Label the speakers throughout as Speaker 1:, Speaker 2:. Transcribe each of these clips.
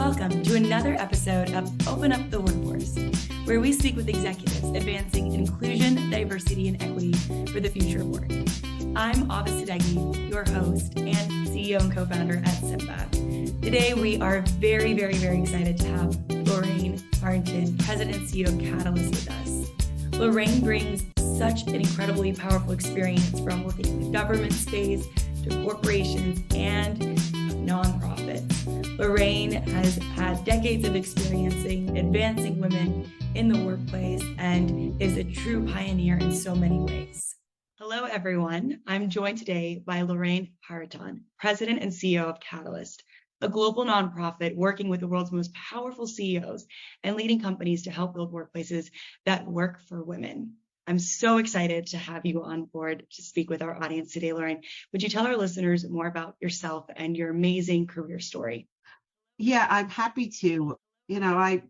Speaker 1: Welcome to another episode of Open Up the Workforce, where we speak with executives advancing inclusion, diversity, and equity for the future of work. I'm Avis Tadegi, your host and CEO and co-founder at Symba. Today, we are very excited to have Lorraine Hariton, President and CEO of Catalyst, with us. Lorraine brings such an incredibly powerful experience from working in the government space to corporations and nonprofits. Lorraine has had decades of experiencing advancing women in the workplace and is a true pioneer in so many ways. Hello, everyone. I'm joined today by Lorraine Hariton, President and CEO of Catalyst, a global nonprofit working with the world's most powerful CEOs and leading companies to help build workplaces that work for women. I'm so excited to have you on board to speak with our audience today, Lorraine. Would you tell our listeners more about yourself and your amazing career story?
Speaker 2: Yeah, I'm happy to. You know, I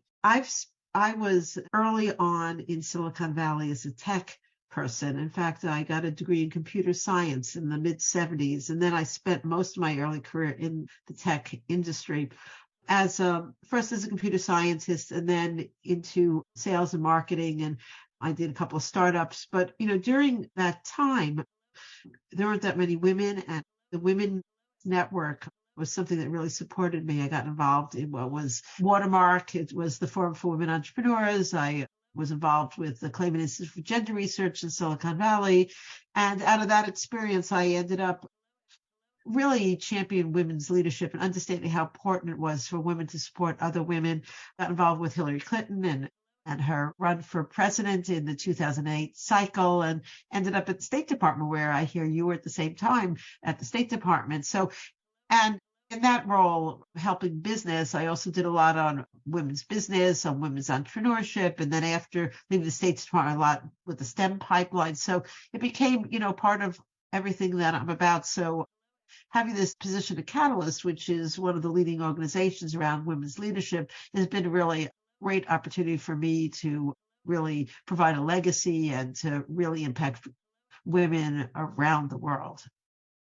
Speaker 2: was early on in Silicon Valley as a tech person. In fact, I got a degree in computer science in the mid 70s, and then I spent most of my early career in the tech industry first as a computer scientist and then into sales and marketing, and I did a couple of startups. But during that time, there weren't that many women, and the Women Network was something that really supported me. I got involved in what was Watermark. It was the Forum for Women Entrepreneurs. I was involved with the Clayman Institute for Gender Research in Silicon Valley. And out of that experience, I ended up really championing women's leadership and understanding how important it was for women to support other women. Got involved with Hillary Clinton and her run for president in the 2008 cycle, and ended up at the State Department, where I hear you were at the same time at the State Department. And in that role, helping business, I also did a lot on women's business, on women's entrepreneurship, and then after leaving the State Department, a lot with the STEM pipeline. So it became, part of everything that I'm about. So having this position at Catalyst, which is one of the leading organizations around women's leadership, has been a really great opportunity for me to really provide a legacy and to really impact women around the world.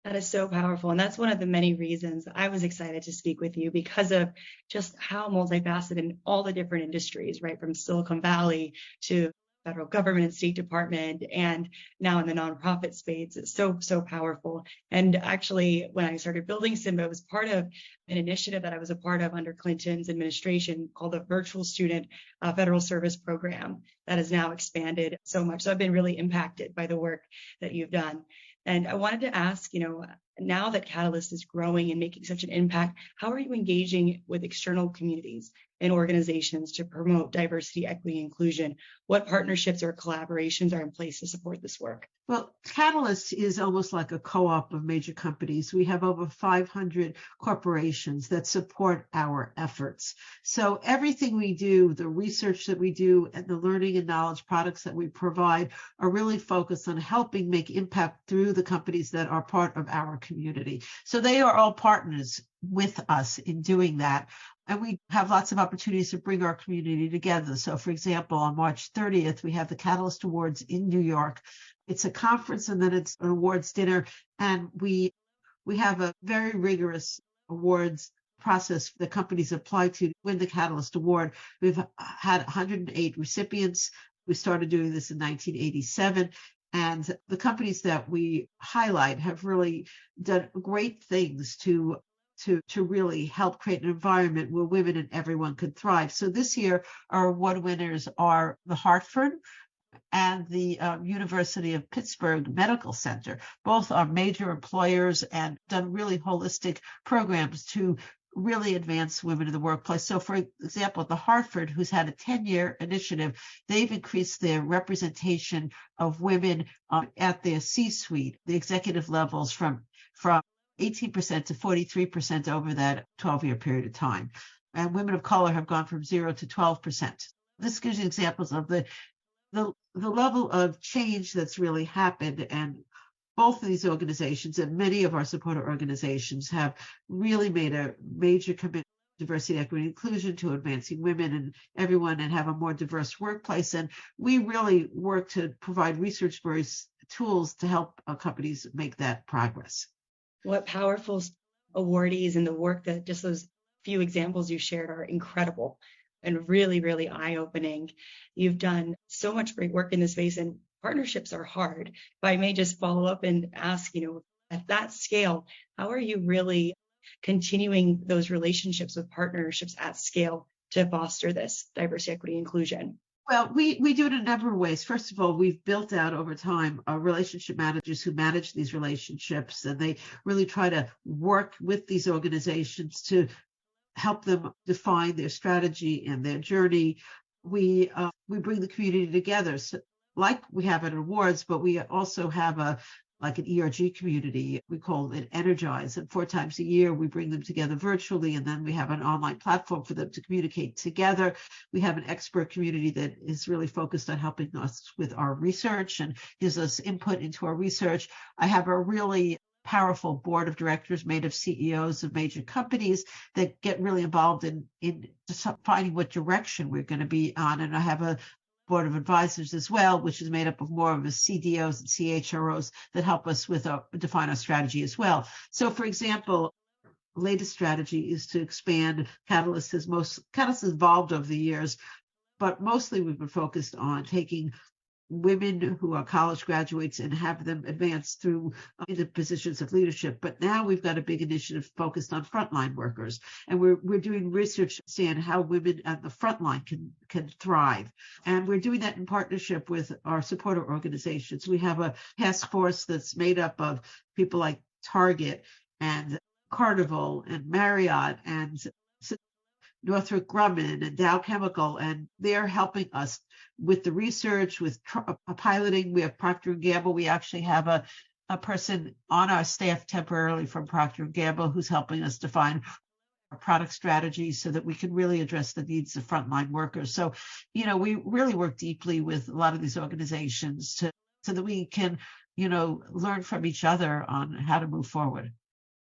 Speaker 1: That is so powerful. And that's one of the many reasons I was excited to speak with you, because of just how multifaceted in all the different industries, right? From Silicon Valley to federal government and State Department, and now in the nonprofit space. It's so powerful. And actually, when I started building Symba, it was part of an initiative that I was a part of under Clinton's administration called the Virtual Student Federal Service Program that has now expanded so much. So I've been really impacted by the work that you've done. And I wanted to ask, now that Catalyst is growing and making such an impact, how are you engaging with external communities and organizations to promote diversity, equity, inclusion? What partnerships or collaborations are in place to support this work?
Speaker 2: Well, Catalyst is almost like a co-op of major companies. We have over 500 corporations that support our efforts. So everything we do, the research that we do, and the learning and knowledge products that we provide are really focused on helping make impact through the companies that are part of our community. So they are all partners with us in doing that. And we have lots of opportunities to bring our community together. So, for example, on March 30th, we have the Catalyst Awards in New York. It's a conference and then it's an awards dinner. And we have a very rigorous awards process the companies apply to win the Catalyst Award. We've had 108 recipients. We started doing this in 1987. And the companies that we highlight have really done great things to really help create an environment where women and everyone could thrive. So this year, our award winners are the Hartford and the University of Pittsburgh Medical Center. Both are major employers and done really holistic programs to really advance women in the workplace. So, for example, the Hartford, who's had a 10-year initiative, they've increased their representation of women at their C-suite, the executive levels, from 18% to 43% over that 12-year period of time. And women of color have gone from 0 to 12%. This gives you examples of the level of change that's really happened. And both of these organizations and many of our supporter organizations have really made a major commitment to diversity, equity, and inclusion, to advancing women and everyone, and have a more diverse workplace. And we really work to provide research-based tools to help companies make that progress.
Speaker 1: What powerful awardees and the work that just those few examples you shared are incredible and really, really eye-opening. You've done so much great work in this space, and partnerships are hard. If I may just follow up and ask, at that scale, how are you really continuing those relationships with partnerships at scale to foster this diversity, equity, inclusion?
Speaker 2: Well, we do it in a number of ways. First of all, we've built out over time relationship managers who manage these relationships, and they really try to work with these organizations to help them define their strategy and their journey. We bring the community together, so, like we have at awards, but we also have an ERG community. We call it Energize, and 4 times a year we bring them together virtually, and then we have an online platform for them to communicate together. We have an expert community that is really focused on helping us with our research and gives us input into our research. I have a really powerful board of directors made of CEOs of major companies that get really involved in finding what direction we're going to be on. And I have a board of advisors as well, which is made up of more of the CDOs and CHROs that help us with define our strategy as well. So, for example, latest strategy is to expand Catalyst. Catalyst has evolved over the years, but mostly we've been focused on taking women who are college graduates and have them advance through into positions of leadership. But now we've got a big initiative focused on frontline workers, and we're doing research to understand how women at the frontline can thrive. And we're doing that in partnership with our supporter organizations. We have a task force that's made up of people like Target and Carnival and Marriott and Northrop Grumman and Dow Chemical, and they're helping us with the research, with piloting. We have Procter & Gamble. We actually have a person on our staff temporarily from Procter & Gamble who's helping us define our product strategy so that we can really address the needs of frontline workers. So, we really work deeply with a lot of these organizations so that we can, learn from each other on how to move forward.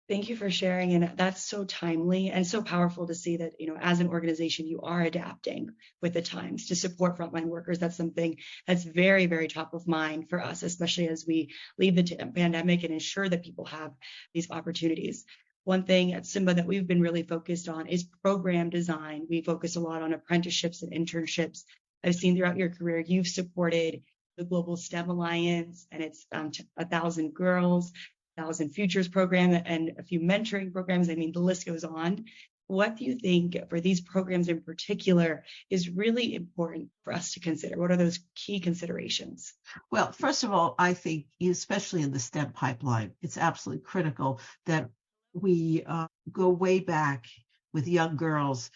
Speaker 1: Thank you for sharing. And that's so timely and so powerful to see that, as an organization, you are adapting with the times to support frontline workers. That's something that's very, very top of mind for us, especially as we leave the pandemic and ensure that people have these opportunities. One thing at Symba that we've been really focused on is program design. We focus a lot on apprenticeships and internships. I've seen throughout your career, you've supported the Global STEM Alliance, and it's 1,000 girls. 1,000 Futures program and a few mentoring programs. I mean, the list goes on. What do you think for these programs in particular is really important for us to consider? What are those key considerations?
Speaker 2: Well, first of all, I think, especially in the STEM pipeline, it's absolutely critical that we go way back with young girls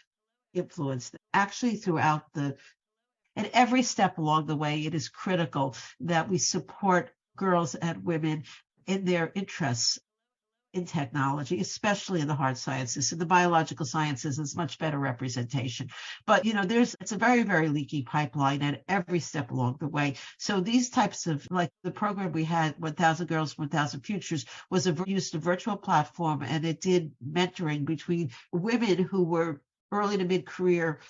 Speaker 2: influenced actually throughout and every step along the way. It is critical that we support girls and women in their interests in technology, especially in the hard sciences. In the biological sciences, is much better representation. But, it's a very, very leaky pipeline at every step along the way. So these types of, like the program we had, 1,000 Girls, 1,000 Futures, used a virtual platform, and it did mentoring between women who were early to mid-career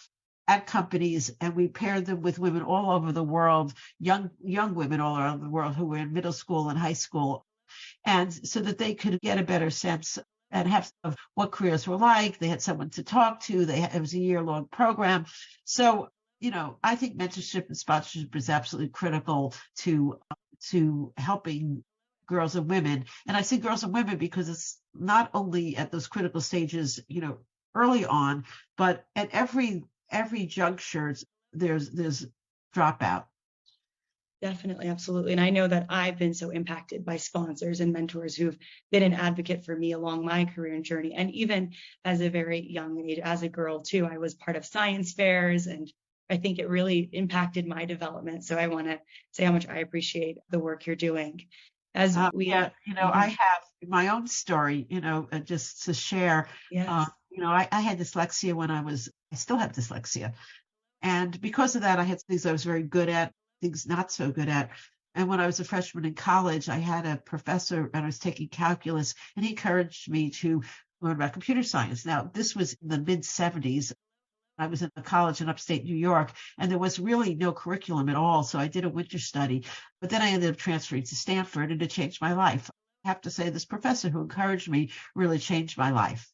Speaker 2: at companies, and we paired them with women all over the world, young women all over the world who were in middle school and high school, and so that they could get a better sense and have of what careers were like. They had someone to talk to. It was a year-long program. So, I think mentorship and sponsorship is absolutely critical to helping girls and women. And I say girls and women because it's not only at those critical stages, early on, but at every juncture, there's dropout.
Speaker 1: Definitely, absolutely. And I know that I've been so impacted by sponsors and mentors who've been an advocate for me along my career and journey. And even as a very young age, as a girl too, I was part of science fairs, and I think it really impacted my development. So I want to say how much I appreciate the work you're doing. I
Speaker 2: have my own story, just to share.
Speaker 1: Yes.
Speaker 2: I had dyslexia I still have dyslexia. And because of that, I had things I was very good at, things not so good at. And when I was a freshman in college, I had a professor, and I was taking calculus, and he encouraged me to learn about computer science. Now, this was in the mid-'70s. I was in a college in upstate New York, and there was really no curriculum at all. So I did a winter study, but then I ended up transferring to Stanford, and it changed my life. I have to say, this professor who encouraged me really changed my life.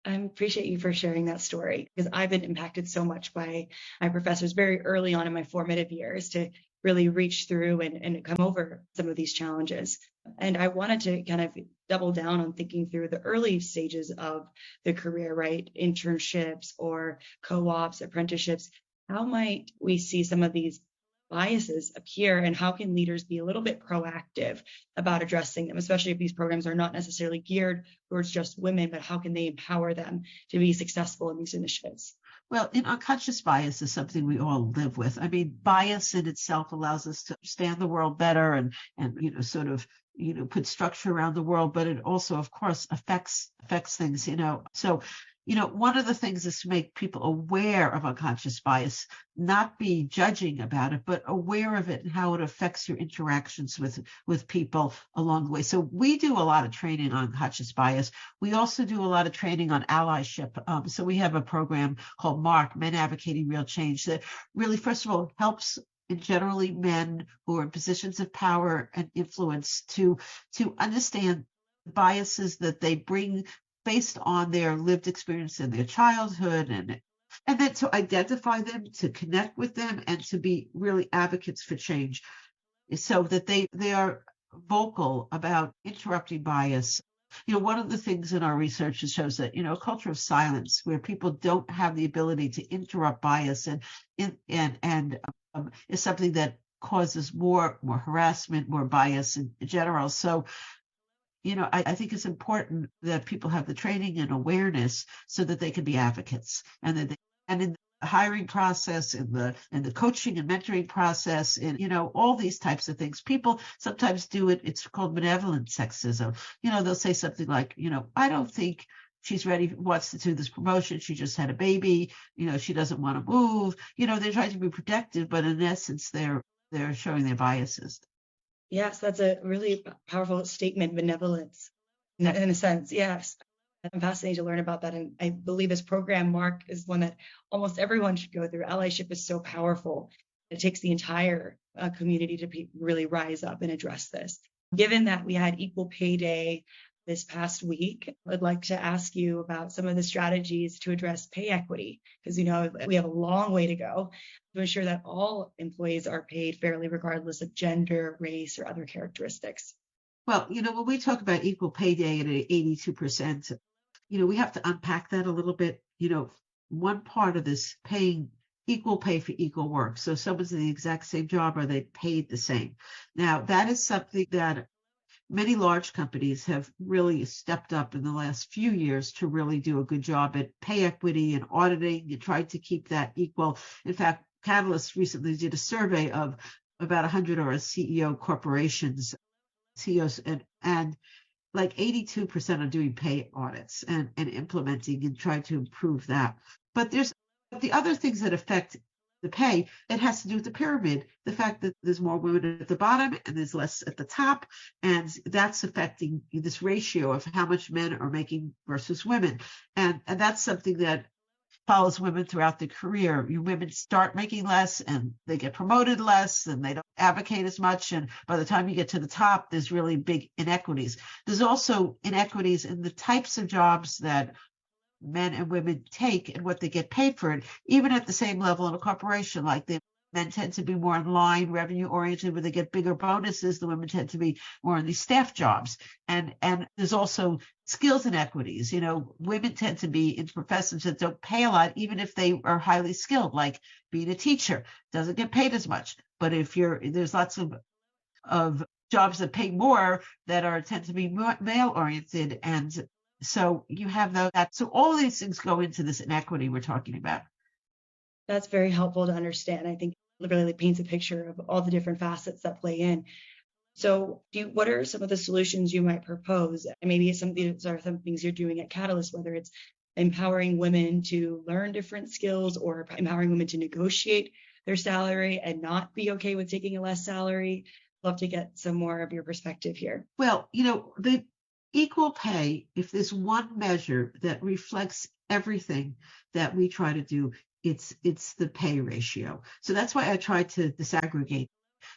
Speaker 1: I appreciate you for sharing that story because I've been impacted so much by my professors very early on in my formative years to really reach through and come over some of these challenges. And I wanted to kind of double down on thinking through the early stages of the career, right? Internships or co-ops, apprenticeships. How might we see some of these biases appear and how can leaders be a little bit proactive about addressing them, especially if these programs are not necessarily geared towards just women, but how can they empower them to be successful in these initiatives?
Speaker 2: Well, unconscious bias is something we all live with. I mean, bias in itself allows us to understand the world better and sort of put structure around the world, but it also, of course, affects things. So one of the things is to make people aware of unconscious bias, not be judging about it, but aware of it and how it affects your interactions with people along the way. So we do a lot of training on unconscious bias. We also do a lot of training on allyship. So we have a program called MARC, Men Advocating Real Change, that really, first of all, helps generally men who are in positions of power and influence to understand biases that they bring based on their lived experience in their childhood, and then to identify them, to connect with them, and to be really advocates for change so that they are vocal about interrupting bias. One of the things in our research shows that, a culture of silence where people don't have the ability to interrupt bias and is something that causes more harassment, more bias in general. So I think it's important that people have the training and awareness so that they can be advocates, and in the hiring process, in the coaching and mentoring process, and all these types of things. People sometimes do it. It's called benevolent sexism. They'll say something like, I don't think she's ready, wants to do this promotion. She just had a baby. She doesn't want to move. They're trying to be protective, but in essence, they're showing their biases.
Speaker 1: Yes, that's a really powerful statement, benevolence, in a sense. Yes. I'm fascinated to learn about that. And I believe this program, MARC, is one that almost everyone should go through. Allyship is so powerful. It takes the entire community to really rise up and address this. Given that we had Equal Pay Day this past week, I'd like to ask you about some of the strategies to address pay equity, because we have a long way to go to ensure that all employees are paid fairly, regardless of gender, race, or other characteristics.
Speaker 2: Well, when we talk about equal pay day at 82%, we have to unpack that a little bit. One part of this paying equal pay for equal work. So someone's in the exact same job, are they paid the same? Now, that is something that many large companies have really stepped up in the last few years to really do a good job at pay equity and auditing and tried to keep that equal. In fact, Catalyst recently did a survey of about 100 or CEO corporations, CEOs, and like 82% are doing pay audits and implementing and trying to improve that. But there's the other things that affect the pay. It has to do with the pyramid, the fact that there's more women at the bottom and there's less at the top, and that's affecting this ratio of how much men are making versus women. And that's something that follows women throughout their career. Women start making less and they get promoted less and they don't advocate as much. And by the time you get to the top, there's really big inequities. There's also inequities in the types of jobs that men and women take and what they get paid for it, even at the same level in a corporation. Like the men tend to be more in line, revenue oriented, where they get bigger bonuses. The women tend to be more in these staff jobs. And there's also skills inequities. Women tend to be in professions that don't pay a lot, even if they are highly skilled, like being a teacher doesn't get paid as much. But there's lots of jobs that pay more that tend to be male oriented. And so you have that. So all these things go into this inequity we're talking about.
Speaker 1: That's very helpful to understand. I think it really paints a picture of all the different facets that play in. So what are some of the solutions you might propose? And maybe these are some things you're doing at Catalyst, whether it's empowering women to learn different skills or empowering women to negotiate their salary and not be okay with taking a less salary. Love to get some more of your perspective here.
Speaker 2: Well, the equal pay, if there's one measure that reflects everything that we try to do, it's the pay ratio. So that's why I tried to disaggregate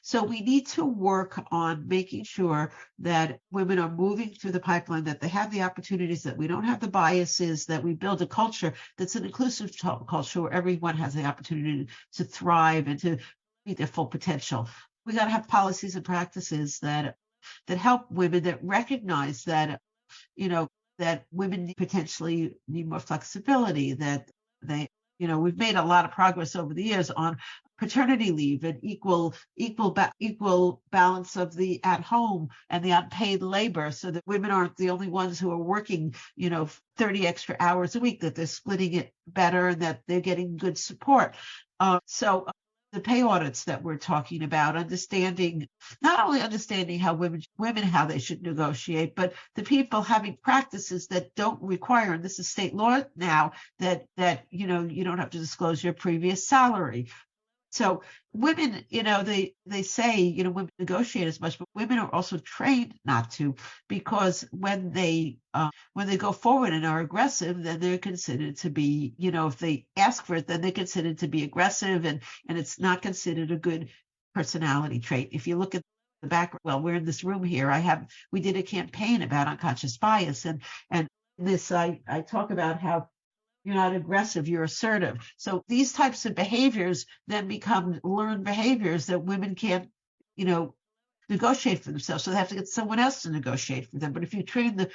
Speaker 2: So we need to work on making sure that women are moving through the pipeline, that they have the opportunities, that we don't have the biases, that we build a culture that's an inclusive culture where everyone has the opportunity to thrive and to meet their full potential. We got to have policies and practices that help women, that recognize that, that women potentially need more flexibility, that they, we've made a lot of progress over the years on paternity leave and equal balance of the at home and the unpaid labor, so that women aren't the only ones who are working, 30 extra hours a week, that they're splitting it better and that they're getting good support. So the pay audits that we're talking about, not only understanding how women how they should negotiate, but the people having practices that don't require, and this is state law now, that you don't have to disclose your previous salary. So women, they say, women negotiate as much, but women are also trained not to, because when they go forward and are aggressive, then they're considered to be, if they ask for it, then they're considered to be aggressive, and it's not considered a good personality trait. If you look at the background, well, we're in this room here. We did a campaign about unconscious bias, and this I talk about how you're not aggressive, you're assertive. So these types of behaviors then become learned behaviors that women can't, negotiate for themselves. So they have to get someone else to negotiate for them. But if you train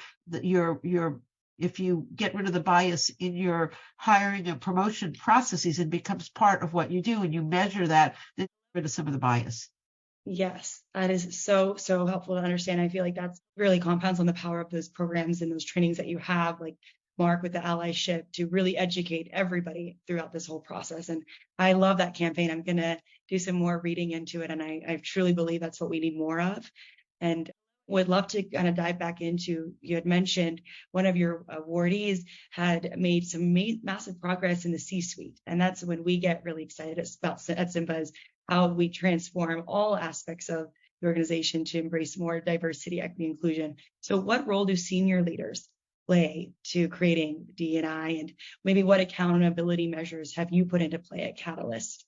Speaker 2: if you get rid of the bias in your hiring and promotion processes, it becomes part of what you do, and you measure that, then get rid of some of the bias.
Speaker 1: Yes, that is so, so helpful to understand. I feel like that's really compounds on the power of those programs and those trainings that you have, like Mark with the allyship, to really educate everybody throughout this whole process. And I love that campaign. I'm going to do some more reading into it. And I truly believe that's what we need more of. And would love to kind of dive back into, you had mentioned one of your awardees had made some massive progress in the C-suite. And that's when we get really excited about at Symba, is how we transform all aspects of the organization to embrace more diversity, equity, inclusion. So what role do senior leaders play to creating D&I, and maybe what accountability measures have you put into play at Catalyst?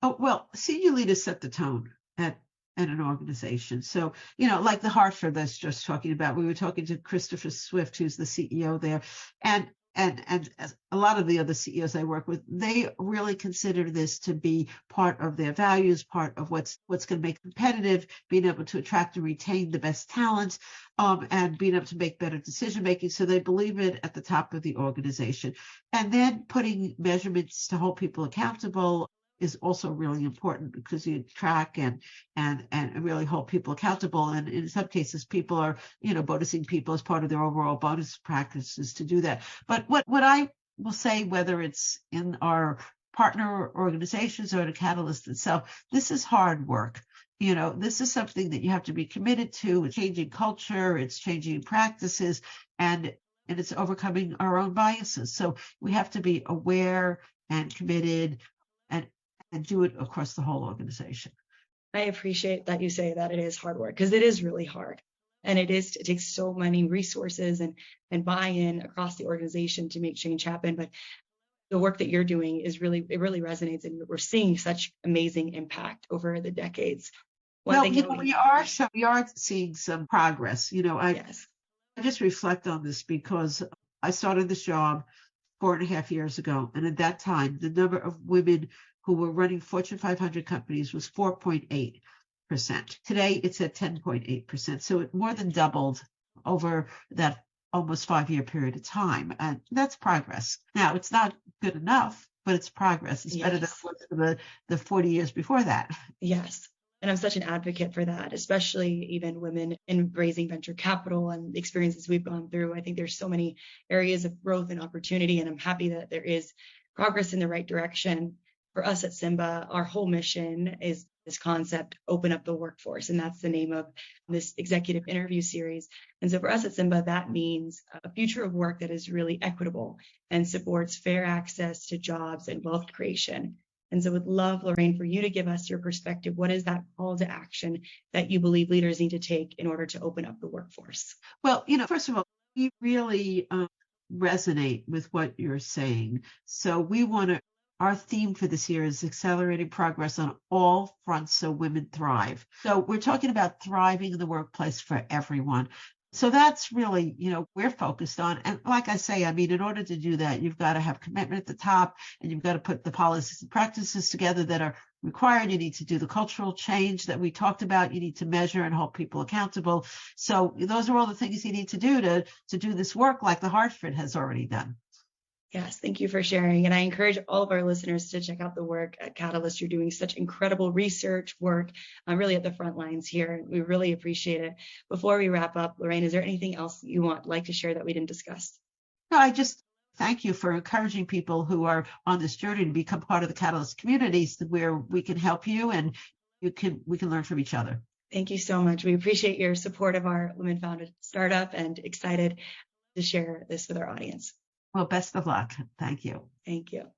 Speaker 2: Oh, well, senior leaders set the tone at an organization. So, like the Hartford that's just talking about, we were talking to Christopher Swift, who's the CEO there, and as a lot of the other CEOs I work with, they really consider this to be part of their values, part of what's going to make competitive, being able to attract and retain the best talent, and being able to make better decision making. So they believe it at the top of the organization. And then putting measurements to hold people accountable is also really important, because you track and really hold people accountable. And in some cases, people are, bonusing people as part of their overall bonus practices to do that. But what I will say, whether it's in our partner organizations or at a Catalyst itself, this is hard work. This is something that you have to be committed to. It's changing culture, it's changing practices, and it's overcoming our own biases. So we have to be aware and committed, and do it across the whole organization.
Speaker 1: I appreciate that you say that it is hard work, because it is really hard. And it takes so many resources and buy-in across the organization to make change happen. But the work that you're doing it really resonates, and we're seeing such amazing impact over the decades.
Speaker 2: We are seeing some progress.
Speaker 1: Yes.
Speaker 2: I just reflect on this because I started this job 4.5 years ago. And at that time, the number of women who were running Fortune 500 companies was 4.8%. Today, it's at 10.8%. So it more than doubled over that almost 5-year period of time. And that's progress. Now, it's not good enough, but it's progress. It's better than the 40 years before that.
Speaker 1: Yes. And I'm such an advocate for that, especially even women in raising venture capital and the experiences we've gone through. I think there's so many areas of growth and opportunity, and I'm happy that there is progress in the right direction. For us at Symba, our whole mission is this concept, open up the workforce. And that's the name of this executive interview series. And so for us at Symba, that means a future of work that is really equitable and supports fair access to jobs and wealth creation. And so would love, Lorraine, for you to give us your perspective. What is that call to action that you believe leaders need to take in order to open up the workforce?
Speaker 2: Well, first of all, we really resonate with what you're saying. So we want to Our theme for this year is accelerating progress on all fronts so women thrive. So we're talking about thriving in the workplace for everyone. So that's really, we're focused on. And like I say, I mean, in order to do that, you've got to have commitment at the top, and you've got to put the policies and practices together that are required. You need to do the cultural change that we talked about. You need to measure and hold people accountable. So those are all the things you need to do to do this work like the Hartford has already done.
Speaker 1: Yes, thank you for sharing. And I encourage all of our listeners to check out the work at Catalyst. You're doing such incredible research work, really at the front lines here. We really appreciate it. Before we wrap up, Lorraine, is there anything else you like to share that we didn't discuss?
Speaker 2: No, I just thank you for encouraging people who are on this journey to become part of the Catalyst communities where we can help you and we can learn from each other.
Speaker 1: Thank you so much. We appreciate your support of our women-founded startup and excited to share this with our audience.
Speaker 2: Well, best of luck. Thank you.
Speaker 1: Thank you.